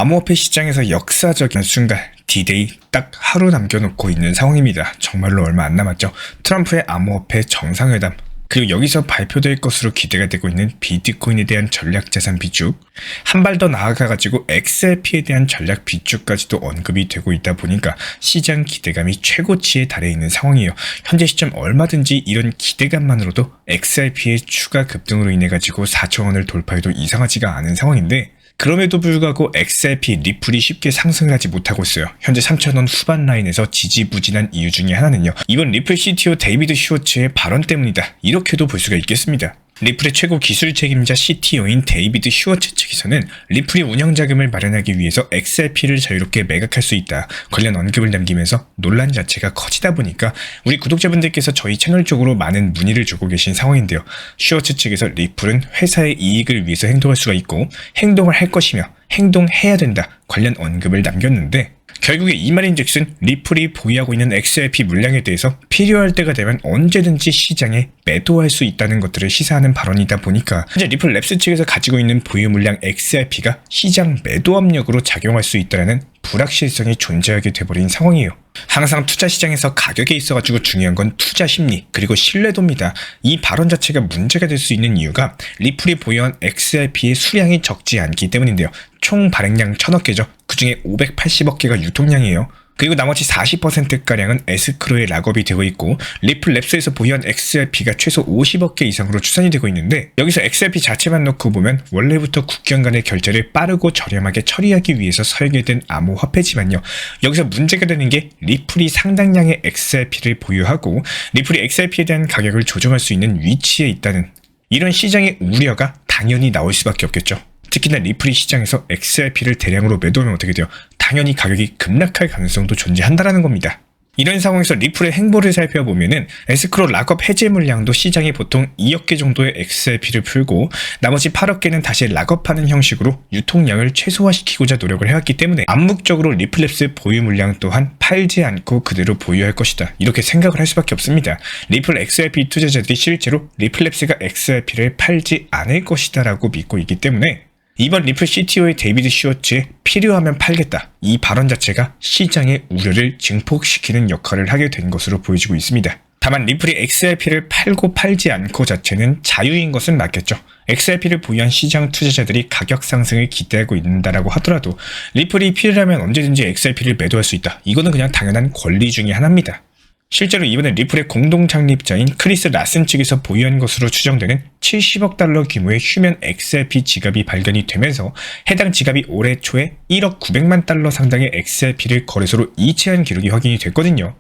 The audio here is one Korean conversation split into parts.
암호화폐 시장에서 역사적인 순간, D-Day 딱 하루 남겨놓고 있는 상황입니다. 정말로 얼마 안 남았죠. 트럼프의 암호화폐 정상회담, 그리고 여기서 발표될 것으로 기대가 되고 있는 비트코인에 대한 전략자산 비축, 한 발 더 나아가가지고 XRP에 대한 전략 비축까지도 언급이 되고 있다 보니까 시장 기대감이 최고치에 달해 있는 상황이에요. 현재 시점 얼마든지 이런 기대감만으로도 XRP의 추가 급등으로 인해가지고 4천 원을 돌파해도 이상하지가 않은 상황인데, 그럼에도 불구하고 XRP, 리플이 쉽게 상승을 하지 못하고 있어요. 현재 3,000원 후반 라인에서 지지부진한 이유 중에 하나는요, 이번 리플 CTO 데이비드 슈워츠의 발언 때문이다, 이렇게도 볼 수가 있겠습니다. 리플의 최고 기술 책임자 CTO인 데이비드 슈워츠 측에서는 리플이 운영자금을 마련하기 위해서 XRP를 자유롭게 매각할 수 있다, 관련 언급을 남기면서 논란 자체가 커지다 보니까 우리 구독자분들께서 저희 채널 쪽으로 많은 문의를 주고 계신 상황인데요. 슈워츠 측에서 리플은 회사의 이익을 위해서 행동할 수가 있고 행동을 할 것이며 행동해야 된다, 관련 언급을 남겼는데, 결국에 이 말인즉슨 리플이 보유하고 있는 XRP 물량에 대해서 필요할 때가 되면 언제든지 시장에 매도할 수 있다는 것들을 시사하는 발언이다 보니까 현재 리플 랩스 측에서 가지고 있는 보유 물량 XRP가 시장 매도 압력으로 작용할 수 있다는 불확실성이 존재하게 돼버린 상황이에요. 항상 투자 시장에서 가격에 있어가지고 중요한 건 투자 심리, 그리고 신뢰도입니다. 이 발언 자체가 문제가 될 수 있는 이유가 리플이 보유한 XRP의 수량이 적지 않기 때문인데요. 총 발행량 1000억 개죠. 그 중에 580억 개가 유통량이에요. 그리고 나머지 40%가량은 에스크로에 락업이 되고 있고, 리플 랩스에서 보유한 XRP가 최소 50억 개 이상으로 추산이 되고 있는데, 여기서 XRP 자체만 놓고 보면 원래부터 국경 간의 결제를 빠르고 저렴하게 처리하기 위해서 설계된 암호화폐지만요, 여기서 문제가 되는 게 리플이 상당량의 XRP를 보유하고 리플이 XRP에 대한 가격을 조정할 수 있는 위치에 있다는 이런 시장의 우려가 당연히 나올 수밖에 없겠죠. 특히나 리플이 시장에서 XRP를 대량으로 매도하면 어떻게 돼요? 당연히 가격이 급락할 가능성도 존재한다는 겁니다. 이런 상황에서 리플의 행보를 살펴보면은 에스크로 락업 해제 물량도 시장에 보통 2억 개 정도의 XRP를 풀고 나머지 8억 개는 다시 락업하는 형식으로 유통량을 최소화시키고자 노력을 해왔기 때문에 암묵적으로 리플랩스 보유 물량 또한 팔지 않고 그대로 보유할 것이다, 이렇게 생각을 할 수밖에 없습니다. 리플 XRP 투자자들이 실제로 리플랩스가 XRP를 팔지 않을 것이다 라고 믿고 있기 때문에 이번 리플 CTO의 데이비드 슈워츠의 필요하면 팔겠다, 이 발언 자체가 시장의 우려를 증폭시키는 역할을 하게 된 것으로 보여지고 있습니다. 다만 리플이 XRP를 팔고 팔지 않고 자체는 자유인 것은 맞겠죠. XRP를 보유한 시장 투자자들이 가격 상승을 기대하고 있다라고 하더라도 리플이 필요하면 언제든지 XRP를 매도할 수 있다, 이거는 그냥 당연한 권리 중에 하나입니다. 실제로 이번에 리플의 공동 창립자인 크리스 라슨 측에서 보유한 것으로 추정되는 70억 달러 규모의 휴면 XRP 지갑이 발견이 되면서 해당 지갑이 올해 초에 1억 900만 달러 상당의 XRP를 거래소로 이체한 기록이 확인이 됐거든요.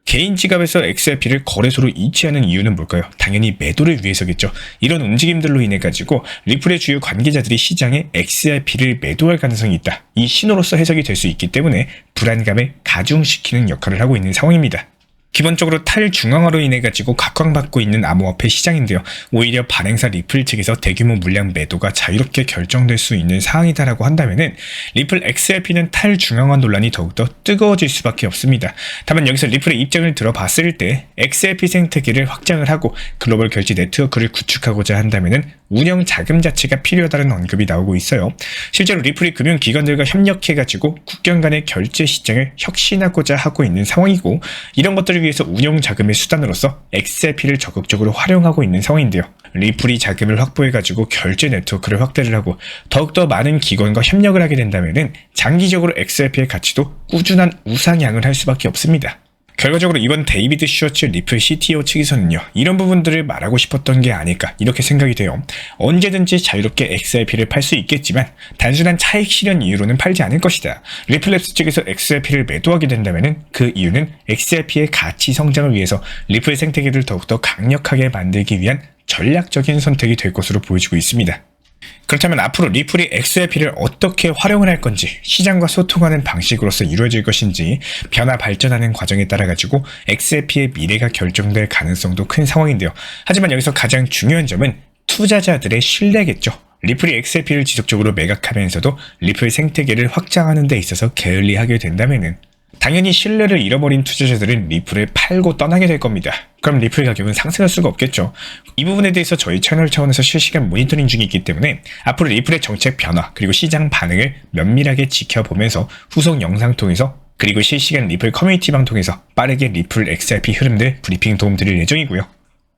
개인 지갑에서 XRP를 거래소로 이체하는 이유는 뭘까요? 당연히 매도를 위해서겠죠. 이런 움직임들로 인해 가지고 리플의 주요 관계자들이 시장에 XRP를 매도할 가능성이 있다, 이 신호로서 해석이 될 수 있기 때문에 불안감을 가중시키는 역할을 하고 있는 상황입니다. 기본적으로 탈중앙화로 인해 가지고 각광받고 있는 암호화폐 시장인데요, 오히려 발행사 리플 측에서 대규모 물량 매도가 자유롭게 결정될 수 있는 상황이다라고 한다면은 리플 XRP는 탈중앙화 논란이 더욱더 뜨거워질 수밖에 없습니다. 다만 여기서 리플의 입장을 들어봤을 때 XRP 생태계를 확장을 하고 글로벌 결제 네트워크를 구축하고자 한다면은 운영 자금 자체가 필요하다는 언급이 나오고 있어요. 실제로 리플이 금융기관들과 협력해가지고 국경 간의 결제 시장을 혁신하고자 하고 있는 상황이고, 이런 것들을 위해서 운영 자금의 수단으로서 XRP를 적극적으로 활용하고 있는 상황인데요. 리플이 자금을 확보해가지고 결제 네트워크를 확대를 하고 더욱더 많은 기관과 협력을 하게 된다면은 장기적으로 XRP의 가치도 꾸준한 우상향을 할 수밖에 없습니다. 결과적으로 이번 데이비드 슈워츠 리플 CTO 측에서는요, 이런 부분들을 말하고 싶었던 게 아닐까, 이렇게 생각이 돼요. 언제든지 자유롭게 XRP를 팔 수 있겠지만 단순한 차익 실현 이유로는 팔지 않을 것이다. 리플랩스 측에서 XRP를 매도하게 된다면 그 이유는 XRP의 가치 성장을 위해서 리플 생태계를 더욱더 강력하게 만들기 위한 전략적인 선택이 될 것으로 보여지고 있습니다. 그렇다면 앞으로 리플이 XRP를 어떻게 활용을 할 건지, 시장과 소통하는 방식으로서 이루어질 것인지 변화 발전하는 과정에 따라 가지고 XRP의 미래가 결정될 가능성도 큰 상황인데요. 하지만 여기서 가장 중요한 점은 투자자들의 신뢰겠죠. 리플이 XRP를 지속적으로 매각하면서도 리플 생태계를 확장하는 데 있어서 게을리하게 된다면은 당연히 신뢰를 잃어버린 투자자들은 리플을 팔고 떠나게 될 겁니다. 그럼 리플 가격은 상승할 수가 없겠죠. 이 부분에 대해서 저희 채널 차원에서 실시간 모니터링 중에 있기 때문에 앞으로 리플의 정책 변화 그리고 시장 반응을 면밀하게 지켜보면서 후속 영상 통해서 그리고 실시간 리플 커뮤니티 방 통해서 빠르게 리플 XRP 흐름들 브리핑 도움 드릴 예정이고요.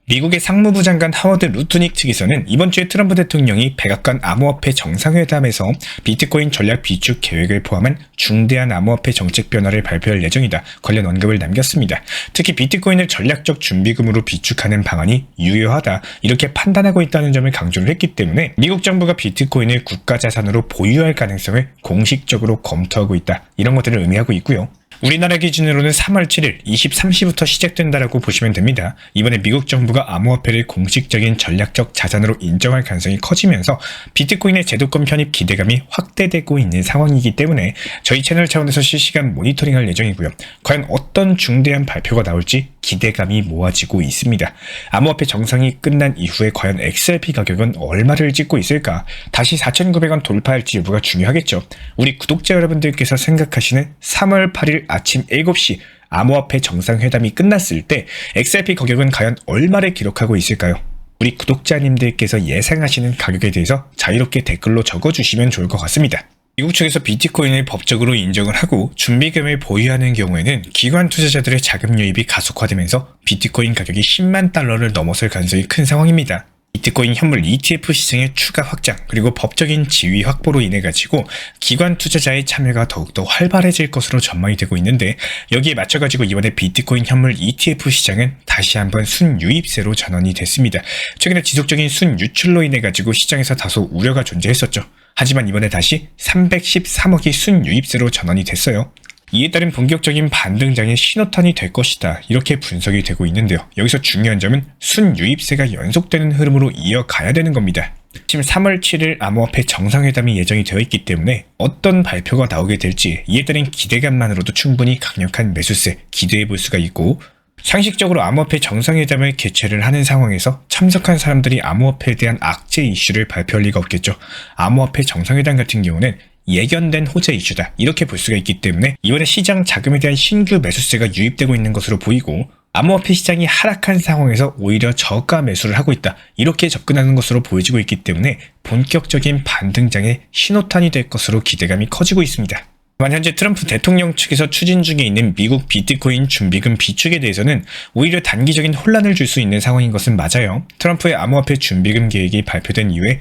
미국의 상무부 장관 하워드 루트닉 측에서는 이번 주에 트럼프 대통령이 백악관 암호화폐 정상회담에서 비트코인 전략 비축 계획을 포함한 중대한 암호화폐 정책 변화를 발표할 예정이다. 관련 언급을 남겼습니다. 특히 비트코인을 전략적 준비금으로 비축하는 방안이 유효하다. 이렇게 판단하고 있다는 점을 강조를 했기 때문에 미국 정부가 비트코인을 국가자산으로 보유할 가능성을 공식적으로 검토하고 있다. 이런 것들을 의미하고 있고요. 우리나라 기준으로는 3월 7일 23시부터 시작된다라고 보시면 됩니다. 이번에 미국 정부가 암호화폐를 공식적인 전략적 자산으로 인정할 가능성이 커지면서 비트코인의 제도권 편입 기대감이 확대되고 있는 상황이기 때문에 저희 채널 차원에서 실시간 모니터링할 예정이고요. 과연 어떤 중대한 발표가 나올지 기대감이 모아지고 있습니다. 암호화폐 정상이 끝난 이후에 과연 XRP 가격은 얼마를 찍고 있을까? 다시 4,900원 돌파할지 여부가 중요하겠죠. 우리 구독자 여러분들께서 생각하시는 3월 8일 아침 7시 암호화폐 정상회담이 끝났을 때 XRP 가격은 과연 얼마를 기록하고 있을까요? 우리 구독자님들께서 예상하시는 가격에 대해서 자유롭게 댓글로 적어주시면 좋을 것 같습니다. 미국 측에서 비트코인을 법적으로 인정을 하고 준비금을 보유하는 경우에는 기관 투자자들의 자금 유입이 가속화되면서 비트코인 가격이 10만 달러를 넘어설 가능성이 큰 상황입니다. 비트코인 현물 ETF 시장의 추가 확장 그리고 법적인 지위 확보로 인해 가지고 기관 투자자의 참여가 더욱더 활발해질 것으로 전망이 되고 있는데 여기에 맞춰 가지고 이번에 비트코인 현물 ETF 시장은 다시 한번 순유입세로 전환이 됐습니다. 최근에 지속적인 순유출로 인해 가지고 시장에서 다소 우려가 존재했었죠. 하지만 이번에 다시 313억이 순유입세로 전환이 됐어요. 이에 따른 본격적인 반등장의 신호탄이 될 것이다. 이렇게 분석이 되고 있는데요. 여기서 중요한 점은 순유입세가 연속되는 흐름으로 이어가야 되는 겁니다. 지금 3월 7일 암호화폐 정상회담이 예정이 되어 있기 때문에 어떤 발표가 나오게 될지 이에 따른 기대감만으로도 충분히 강력한 매수세 기대해 볼 수가 있고 상식적으로 암호화폐 정상회담을 개최를 하는 상황에서 참석한 사람들이 암호화폐에 대한 악재 이슈를 발표할 리가 없겠죠. 암호화폐 정상회담 같은 경우는 예견된 호재 이슈다. 이렇게 볼 수가 있기 때문에 이번에 시장 자금에 대한 신규 매수세가 유입되고 있는 것으로 보이고 암호화폐 시장이 하락한 상황에서 오히려 저가 매수를 하고 있다. 이렇게 접근하는 것으로 보여지고 있기 때문에 본격적인 반등장의 신호탄이 될 것으로 기대감이 커지고 있습니다. 다만 현재 트럼프 대통령 측에서 추진 중에 있는 미국 비트코인 준비금 비축에 대해서는 오히려 단기적인 혼란을 줄 수 있는 상황인 것은 맞아요. 트럼프의 암호화폐 준비금 계획이 발표된 이후에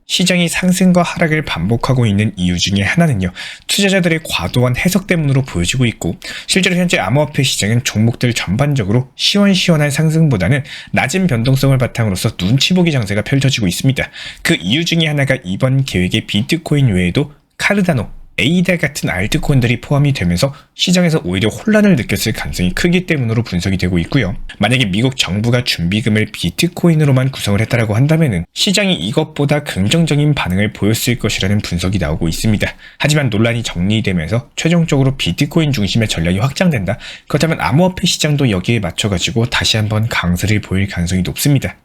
시장이 상승과 하락을 반복하고 있는 이유 중에 하나는요. 투자자들의 과도한 해석 때문으로 보여지고 있고 실제로 현재 암호화폐 시장은 종목들 전반적으로 시원시원한 상승보다는 낮은 변동성을 바탕으로서 눈치보기 장세가 펼쳐지고 있습니다. 그 이유 중에 하나가 이번 계획의 비트코인 외에도 카르다노, 에이다 같은 알트코인들이 포함이 되면서 시장에서 오히려 혼란을 느꼈을 가능성이 크기 때문으로 분석이 되고 있고요. 만약에 미국 정부가 준비금을 비트코인으로만 구성을 했다라고 한다면은 시장이 이것보다 긍정적인 반응을 보였을 것이라는 분석이 나오고 있습니다. 하지만 논란이 정리되면서 최종적으로 비트코인 중심의 전략이 확장된다. 그렇다면 암호화폐 시장도 여기에 맞춰가지고 다시 한번 강세를 보일 가능성이 높습니다.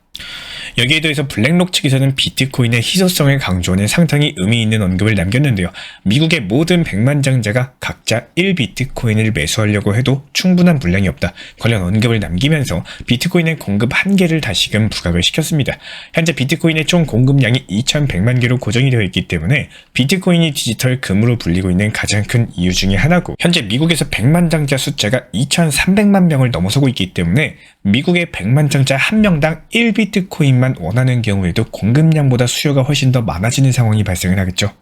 여기에 더해서 블랙록 측에서는 비트코인의 희소성을 강조하는 상당히 의미 있는 언급을 남겼는데요. 미국의 모든 백만장자가 각자 1비트코인을 매수하려고 해도 충분한 물량이 없다. 관련 언급을 남기면서 비트코인의 공급 한계를 다시금 부각을 시켰습니다. 현재 비트코인의 총 공급량이 2100만 개로 고정이 되어 있기 때문에 비트코인이 디지털 금으로 불리고 있는 가장 큰 이유 중에 하나고 현재 미국에서 백만장자 숫자가 2300만 명을 넘어서고 있기 때문에 미국의 백만장자 한 명당 1비트코인만 원하는 경우에도 공급량보다 수요가 훨씬 더 많아지는 상황이 발생을 하겠죠.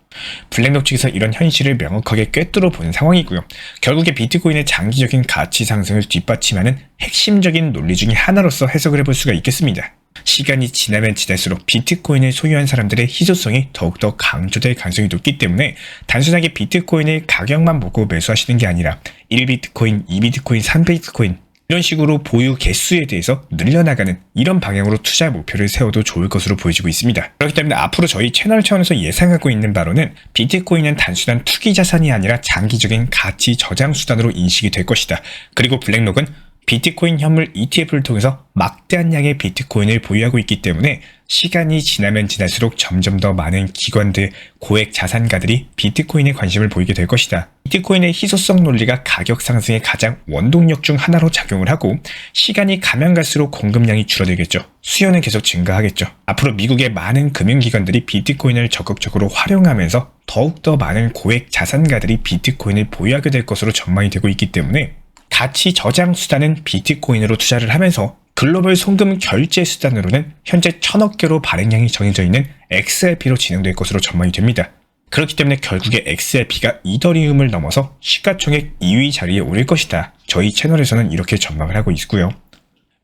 블랙록 측에서 이런 현실을 명확하게 꿰뚫어 본 상황이고요. 결국에 비트코인의 장기적인 가치 상승을 뒷받침하는 핵심적인 논리 중에 하나로서 해석을 해볼 수가 있겠습니다. 시간이 지나면 지날수록 비트코인을 소유한 사람들의 희소성이 더욱더 강조될 가능성이 높기 때문에 단순하게 비트코인을 가격만 보고 매수하시는 게 아니라 1비트코인, 2비트코인, 3비트코인 이런 식으로 보유 개수에 대해서 늘려나가는 이런 방향으로 투자 목표를 세워도 좋을 것으로 보여지고 있습니다. 그렇기 때문에 앞으로 저희 채널 차원에서 예상하고 있는 바로는 비트코인은 단순한 투기 자산이 아니라 장기적인 가치 저장 수단으로 인식이 될 것이다. 그리고 블랙록은 비트코인 현물 ETF를 통해서 막대한 양의 비트코인을 보유하고 있기 때문에 시간이 지나면 지날수록 점점 더 많은 기관들, 고액 자산가들이 비트코인에 관심을 보이게 될 것이다. 비트코인의 희소성 논리가 가격 상승의 가장 원동력 중 하나로 작용을 하고 시간이 가면 갈수록 공급량이 줄어들겠죠. 수요는 계속 증가하겠죠. 앞으로 미국의 많은 금융기관들이 비트코인을 적극적으로 활용하면서 더욱더 많은 고액 자산가들이 비트코인을 보유하게 될 것으로 전망이 되고 있기 때문에 가치 저장 수단은 비트코인으로 투자를 하면서 글로벌 송금 결제 수단으로는 현재 1000억 개로 발행량이 정해져 있는 XRP로 진행될 것으로 전망이 됩니다. 그렇기 때문에 결국에 XRP가 이더리움을 넘어서 시가총액 2위 자리에 오를 것이다. 저희 채널에서는 이렇게 전망을 하고 있고요.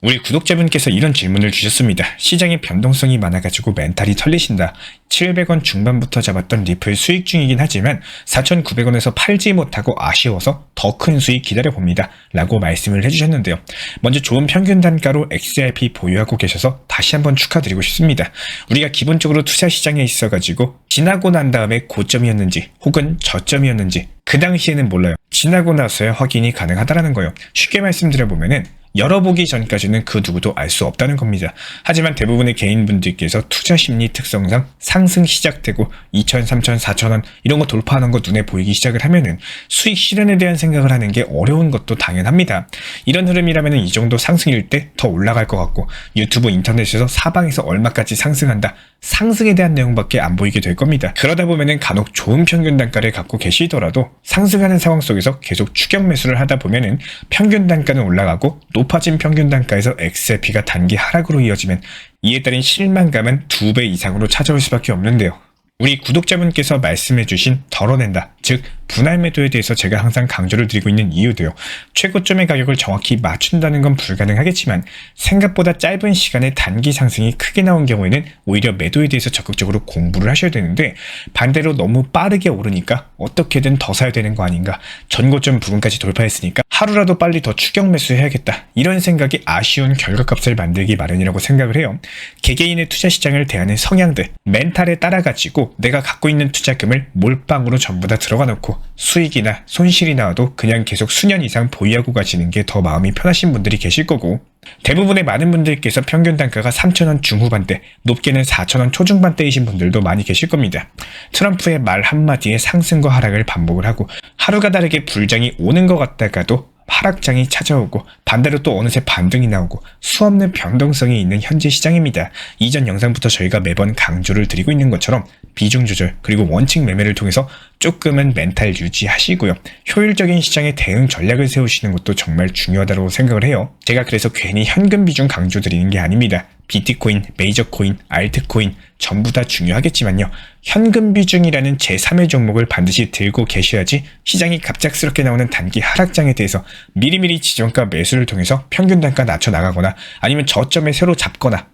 우리 구독자분께서 이런 질문을 주셨습니다. 시장에 변동성이 많아가지고 멘탈이 털리신다. 700원 중반부터 잡았던 리플 수익 중이긴 하지만 4,900원에서 팔지 못하고 아쉬워서 더 큰 수익 기다려봅니다. 라고 말씀을 해주셨는데요. 먼저 좋은 평균 단가로 XRP 보유하고 계셔서 다시 한번 축하드리고 싶습니다. 우리가 기본적으로 투자 시장에 있어가지고 지나고 난 다음에 고점이었는지 혹은 저점이었는지 그 당시에는 몰라요. 지나고 나서야 확인이 가능하다는 거예요. 쉽게 말씀드려보면은 열어보기 전까지는 그 누구도 알 수 없다는 겁니다. 하지만 대부분의 개인분들께서 투자 심리 특성상 상승 시작되고 2,000, 3,000, 4,000원 이런 거 돌파하는 거 눈에 보이기 시작을 하면은 수익 실현에 대한 생각을 하는 게 어려운 것도 당연합니다. 이런 흐름이라면 이 정도 상승일 때 더 올라갈 것 같고 유튜브 인터넷에서 사방에서 얼마까지 상승한다. 상승에 대한 내용밖에 안 보이게 될 겁니다. 그러다 보면은 간혹 좋은 평균 단가를 갖고 계시더라도 상승하는 상황 속에서 계속 추격 매수를 하다 보면은 평균 단가는 올라가고 높아진 평균 단가에서 XRP가 단기 하락으로 이어지면 이에 따른 실망감은 2배 이상으로 찾아올 수밖에 없는데요. 우리 구독자분께서 말씀해주신 덜어낸다, 즉 분할 매도에 대해서 제가 항상 강조를 드리고 있는 이유도요. 최고점의 가격을 정확히 맞춘다는 건 불가능하겠지만 생각보다 짧은 시간에 단기 상승이 크게 나온 경우에는 오히려 매도에 대해서 적극적으로 공부를 하셔야 되는데 반대로 너무 빠르게 오르니까 어떻게든 더 사야 되는 거 아닌가, 전고점 부근까지 돌파했으니까 하루라도 빨리 더 추격 매수해야겠다, 이런 생각이 아쉬운 결과값을 만들기 마련이라고 생각을 해요. 개개인의 투자 시장을 대하는 성향들, 멘탈에 따라가지고 내가 갖고 있는 투자금을 몰빵으로 전부 다 들어가 놓고 수익이나 손실이 나와도 그냥 계속 수년 이상 보유하고 가시는 게 더 마음이 편하신 분들이 계실 거고, 대부분의 많은 분들께서 평균 단가가 3,000원 중후반대, 높게는 4,000원 초중반대이신 분들도 많이 계실 겁니다. 트럼프의 말 한마디에 상승과 하락을 반복을 하고 하루가 다르게 불장이 오는 것 같다가도 하락장이 찾아오고 반대로 또 어느새 반등이 나오고 수없는 변동성이 있는 현재 시장입니다. 이전 영상부터 저희가 매번 강조를 드리고 있는 것처럼 비중 조절 그리고 원칙 매매를 통해서 조금은 멘탈 유지하시고요. 효율적인 시장의 대응 전략을 세우시는 것도 정말 중요하다고 생각을 해요. 제가 그래서 괜히 현금 비중 강조드리는 게 아닙니다. 비트코인, 메이저코인, 알트코인 전부 다 중요하겠지만요. 현금 비중이라는 제3의 종목을 반드시 들고 계셔야지 시장이 갑작스럽게 나오는 단기 하락장에 대해서 미리미리 지정가 매수를 통해서 평균 단가 낮춰 나가거나 아니면 저점에 새로 잡거나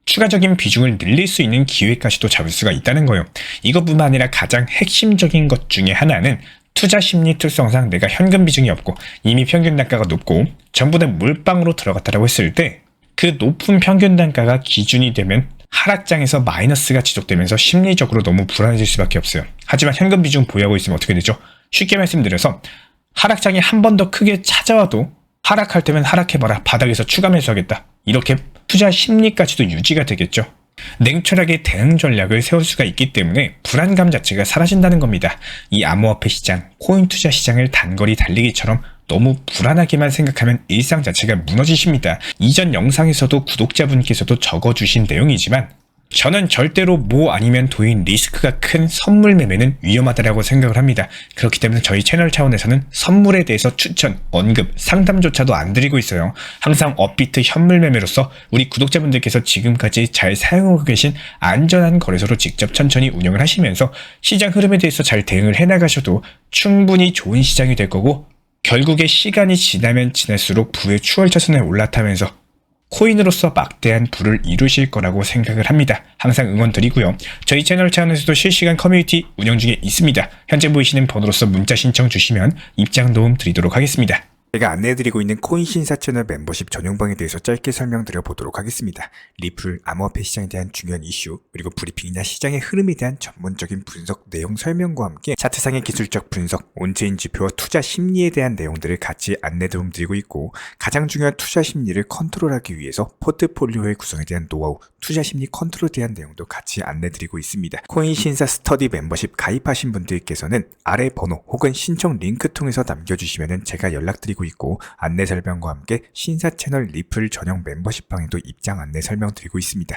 추가적인 비중을 늘릴 수 있는 기회까지도 잡을 수가 있다는 거예요. 이것뿐만 아니라 가장 핵심적인 것 중에 하나는 투자 심리 특성상 내가 현금 비중이 없고 이미 평균 단가가 높고 전부 다 물방으로 들어갔다고 했을 때 그 높은 평균 단가가 기준이 되면 하락장에서 마이너스가 지속되면서 심리적으로 너무 불안해질 수밖에 없어요. 하지만 현금 비중 보유하고 있으면 어떻게 되죠? 쉽게 말씀드려서 하락장이 한 번 더 크게 찾아와도 하락할 때면 하락해봐라, 바닥에서 추가 매수하겠다, 이렇게 투자 심리까지도 유지가 되겠죠. 냉철하게 대응 전략을 세울 수가 있기 때문에 불안감 자체가 사라진다는 겁니다. 이 암호화폐 시장, 코인 투자 시장을 단거리 달리기처럼 너무 불안하게만 생각하면 일상 자체가 무너지십니다. 이전 영상에서도 구독자분께서도 적어주신 내용이지만 저는 절대로 모 아니면 도인 리스크가 큰 선물 매매는 위험하다고 생각을 합니다. 그렇기 때문에 저희 채널 차원에서는 선물에 대해서 추천, 언급, 상담조차도 안 드리고 있어요. 항상 업비트 현물 매매로서 우리 구독자분들께서 지금까지 잘 사용하고 계신 안전한 거래소로 직접 천천히 운영을 하시면서 시장 흐름에 대해서 잘 대응을 해나가셔도 충분히 좋은 시장이 될 거고, 결국에 시간이 지나면 지날수록 부의 추월차선에 올라타면서 코인으로서 막대한 부를 이루실 거라고 생각을 합니다. 항상 응원 드리고요. 저희 채널 차원에서도 실시간 커뮤니티 운영 중에 있습니다. 현재 보이시는 번호로서 문자 신청 주시면 입장 도움 드리도록 하겠습니다. 제가 안내해드리고 있는 코인 신사 채널 멤버십 전용방에 대해서 짧게 설명드려 보도록 하겠습니다. 리플, 암호화폐 시장에 대한 중요한 이슈, 그리고 브리핑이나 시장의 흐름에 대한 전문적인 분석 내용 설명과 함께 차트상의 기술적 분석, 온체인 지표와 투자 심리에 대한 내용들을 같이 안내 도움드리고 있고, 가장 중요한 투자 심리를 컨트롤하기 위해서 포트폴리오의 구성에 대한 노하우, 투자 심리 컨트롤에 대한 내용도 같이 안내드리고 있습니다. 코인 신사 스터디 멤버십 가입하신 분들께서는 아래 번호 혹은 신청 링크 통해서 남겨주시면 제가 연락드리고 있고, 안내 설명과 함께 신사 채널 리플 전용 멤버십 방에도 입장 안내 설명드리고 있습니다.